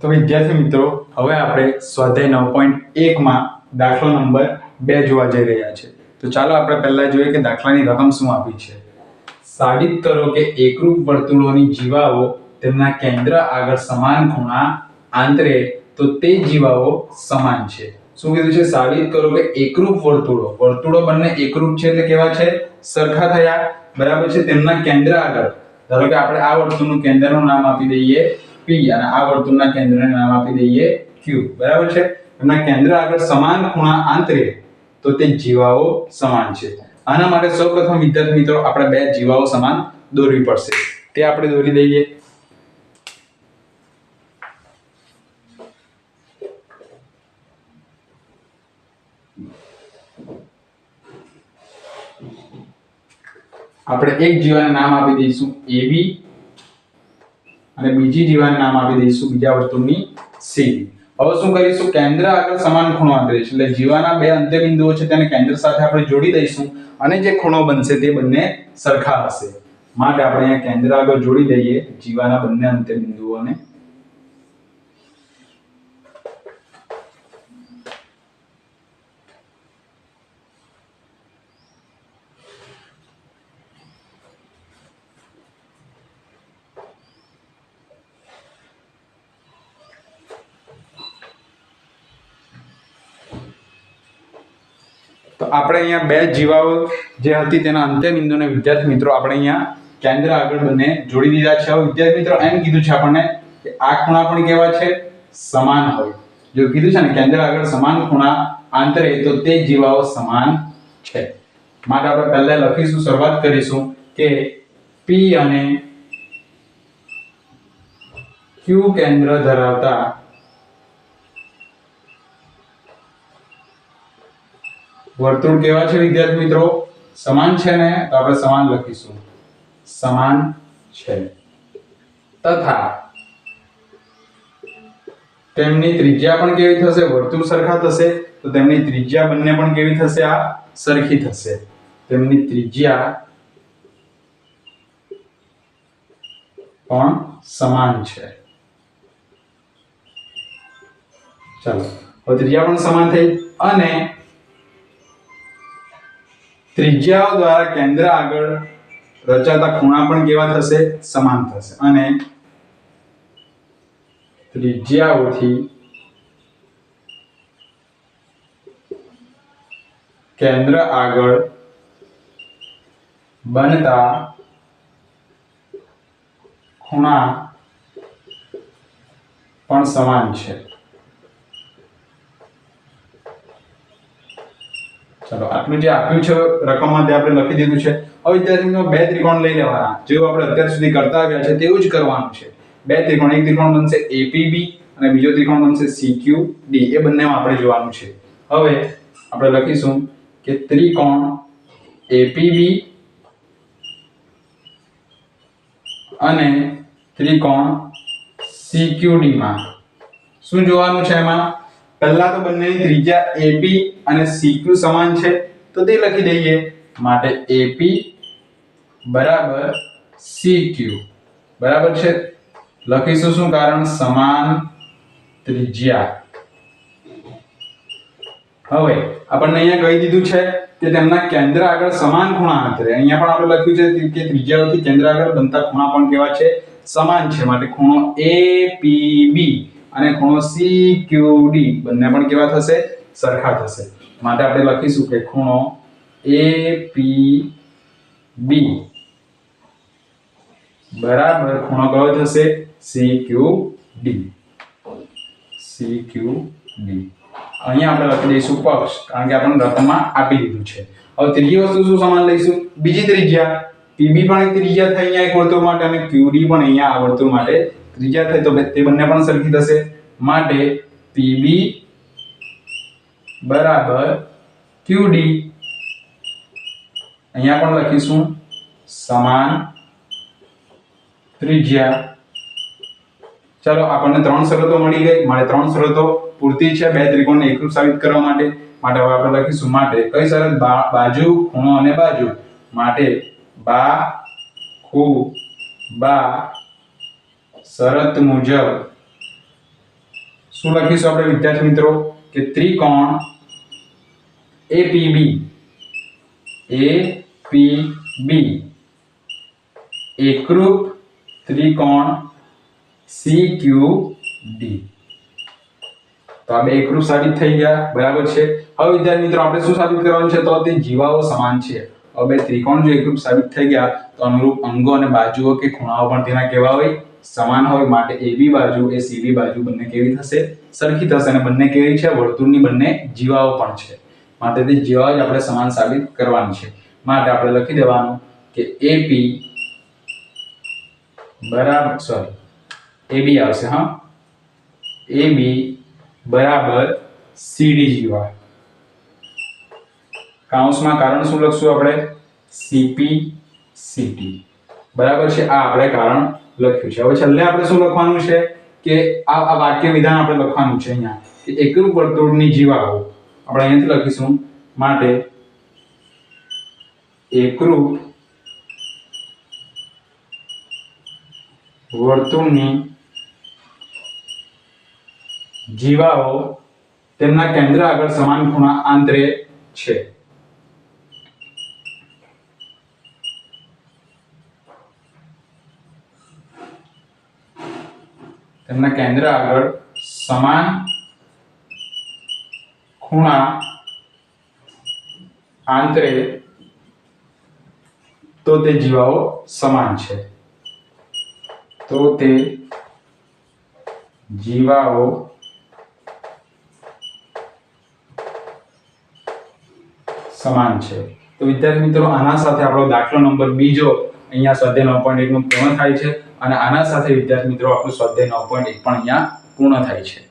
તો વિદ્યાર્થી મિત્રો, હવે આપણે સ્વાધ્યાય 9.1 માં દાખલો નંબર 2 જોવા જઈ રહ્યા છે. તો ચાલો આપણે પહેલા જોઈએ કે દાખલાની રકમ શું આપી છે. સાબિત કરો કે એકરૂપ વર્તુળોની જીવાઓ તેમના કેન્દ્ર આગળ સમાન ખૂણા આંતરે તો તે જીવાઓ સમાન છે. શું કીધું છે? સાબિત કરો કે એકરૂપ વર્તુળો બંને એકરૂપ છે એટલે કેવા છે? સરખા થયા. બરાબર છે. તેમના કેન્દ્ર આગળ, ધારો કે આપણે આ વર્તુળનું કેન્દ્રનું નામ આપી દઈએ P અને આ વર્તુળના કેન્દ્રને નામ આપી દઈએ Q. બરાબર છે. એમના કેન્દ્ર આગળ સમાન ખૂણા આંતરે તો તે જીવાઓ સમાન છે. આના માટે સૌપ્રથમ વિદ્યાર્થી મિત્રો આપણે બે જીવાઓ સમાન દોરવી પડશે. તે આપણે દોરી દઈએ. આપણે એક જીવાને નામ આપી દઈશું AB અને બીજી જીવાને નામ આપી દઈશું બીજા વર્તુળની CD. હવે શું કરીશું? કેન્દ્ર આગળ સમાન ખૂણો આંતરે એટલે જીવાના બે અંત્ય બિંદુઓ છે તેને કેન્દ્ર સાથે આપણે જોડી દઈશું અને જે ખૂણો બનશે તે બંને સરખા હશે. માટે આપણે અહીંયા કેન્દ્ર આગળ જોડી દઈએ જીવાના બંને અંત્ય બિંદુઓને. તો આપણે અહીંયા બે જીવાઓ જે હતી તેના અંત્ય બિંદુને વિદ્યાર્થી મિત્રો આપણે અહીંયા કેન્દ્ર આગળ બંને જોડી દીધા છે. હવે વિદ્યાર્થી મિત્રો એમ કીધું છે આપણને કે આ ખૂણા પણ કેવા છે? સમાન હોય. જો કીધું છે ને કેન્દ્ર આગળ સમાન ખૂણા આંતરે તો તે જીવાઓ સમાન છે. માટે આપણે પહેલા લખીશું, શરૂઆત કરીશું કે P અને Q કેન્દ્ર ધરાવતા વર્તુળ કેવા છે વિદ્યાર્થી મિત્રો? સમાન છે ને? તો આપણે સમાન લખીશું, સમાન છે. તથા તેમની ત્રિજ્યા પણ કેવી થશે? વર્તુળ સરખા થશે તો તેમની ત્રિજ્યા બંને પણ કેવી થશે? આ સરખી થશે. તેમની ત્રિજ્યા પણ સમાન છે. ચાલો, હવે ત્રિજ્યા પણ સમાન થઈ અને ત્રિજ્યાઓ દ્વારા કેન્દ્ર આગળ રચાતા ખૂણા પણ કેવા થશે? સમાન થશે. અને ત્રિજ્યાઓથી કેન્દ્ર આગળ બનતા ખૂણા પણ સમાન છે. ચલો, આટલું જે આપ્યું છે રકમમાં તે આપણે લખી દીધું છે. હવે વિદ્યાર્થી મિત્રો બે ત્રિકોણ લઈ લેવાના, જેવું આપણે અત્યાર સુધી કરતા આવ્યા છે તેવું જ કરવાનું છે. બે ત્રિકોણ, એક ત્રિકોણ બનશે APB અને બીજો ત્રિકોણ બનશે CQD. એ બંનેમાં આપણે જોવાનું છે. હવે આપણે લખીશું કે ત્રિકોણ APB અને ત્રિકોણ CQD માં શું જોવાનું છે? એમાં પહેલા તો બંનેની ત્રિજ્યા AP અને CQ સમાન છે તો તે લખી દઈએ. માટે AP બરાબર CQ. બરાબર છે. લખીશું શું? કારણ સમાન ત્રિજ્યા. હવે આપણને અહીંયા કહી દીધું છે કે તેમના કેન્દ્ર આગળ સમાન ખૂણા આંતરે. અહીંયા પણ આપણે લખ્યું છે કે ત્રિજ્યાઓથી કેન્દ્ર આગળ બનતા ખૂણા પણ કેવા છે? સમાન છે. માટે ખૂણો APB અને ખૂણો CQD બંને પણ કેવા થશે? સરખા થશે. માટે આપણે લખીશું કે ખૂણો APB બરાબર ખૂણો કયો થશે? CQD. CQD. અહીંયા આપણે લખી દઈશું પક્ષ, કારણ કે આપણને રકમમાં આપી દીધું છે. હવે ત્રીજી વસ્તુ શું સમાન લઈશું? બીજી ત્રિજ્યા. PB પણ એક ત્રિજ્યા થઈ અહીંયા એક વર્તુળ માટે અને QD પણ અહીંયા આ વર્તુળ માટે ત્રિજ્યા થઈ, તો તે બંને પણ સરખી થશે. માટે PB બરાબર QD. અહીંયા પણ લખીશું સમાન ત્રિજ્યા. ચાલો, આપણને ત્રણ શરતો મળી ગઈ. માટે ત્રણ શરતો પૂરતી છે બે ત્રિકોણને એકરૂપ સાબિત કરવા માટે. માટે હવે આપણે લખીશું માટે કઈ શરત? બાજુ, ખૂણો અને બાજુ. માટે બા ખૂ બા શરત મુજબ શું લખીશું આપણે વિદ્યાર્થી મિત્રો કે ત્રિકોણ APB એકરૂપ ત્રિકોણ CQD. તો આ બે એકરૂપ સાબિત થઈ ગયા, બરાબર છે. હવે વિદ્યાર્થી મિત્રો આપણે શું સાબિત કરવાનું છે? તો તે જીવાઓ સમાન છે. હવે બે ત્રિકોણ જો એકરૂપ સાબિત થઈ ગયા તો અનુરૂપ અંગો અને બાજુઓ કે ખૂણાઓ પણ તેના કેવા હોય? સમાન હોય. માટે AB બાજુ એ CD બાજુ બંને કેવી થશે? સરખી થશે. અને બંને કેવી છે? વર્તુળની બંને જીવાઓ પણ છે. માટે તે જીવાઓ જ આપણે સમાન સાબિત કરવાની છે. માટે આપણે લખી દેવાનું કે AB આવશે, હા, AB બરાબર CD જીવા. કૌંસમાં કારણ શું લખશું આપણે? CP CT, બરાબર છે. આ આપણે કારણ લખ્યું છે. હવે છેલ્લે આપણે શું લખવાનું છે કે આ વાક્ય વિધાન આપણે લખવાનું છે અહીંયા કે એકરૂપ વર્તુળની જીવાઓ આપણે અહીંયાથી લખીશું. માટે એકરૂપ વર્તુળની જીવાઓ તેમના કેન્દ્ર આગળ સમાન ખૂણા આંતરે છે. તેમના કેન્દ્ર આગળ સમાન ખૂણા આંતરે તો તે જીવાઓ સમાન છે. તો તે જીવાઓ સમાન છે. તો વિદ્યાર્થી મિત્રો આના સાથે આપણો દાખલો નંબર બીજો અહીંયા સ્વાધ્યાય 9.1 નું પૂર્ણ થાય છે. અને આના સાથે વિદ્યાર્થી મિત્રો આપણું સ્વાધ્યાય 9.1 પણ અહીંયા પૂર્ણ થાય છે.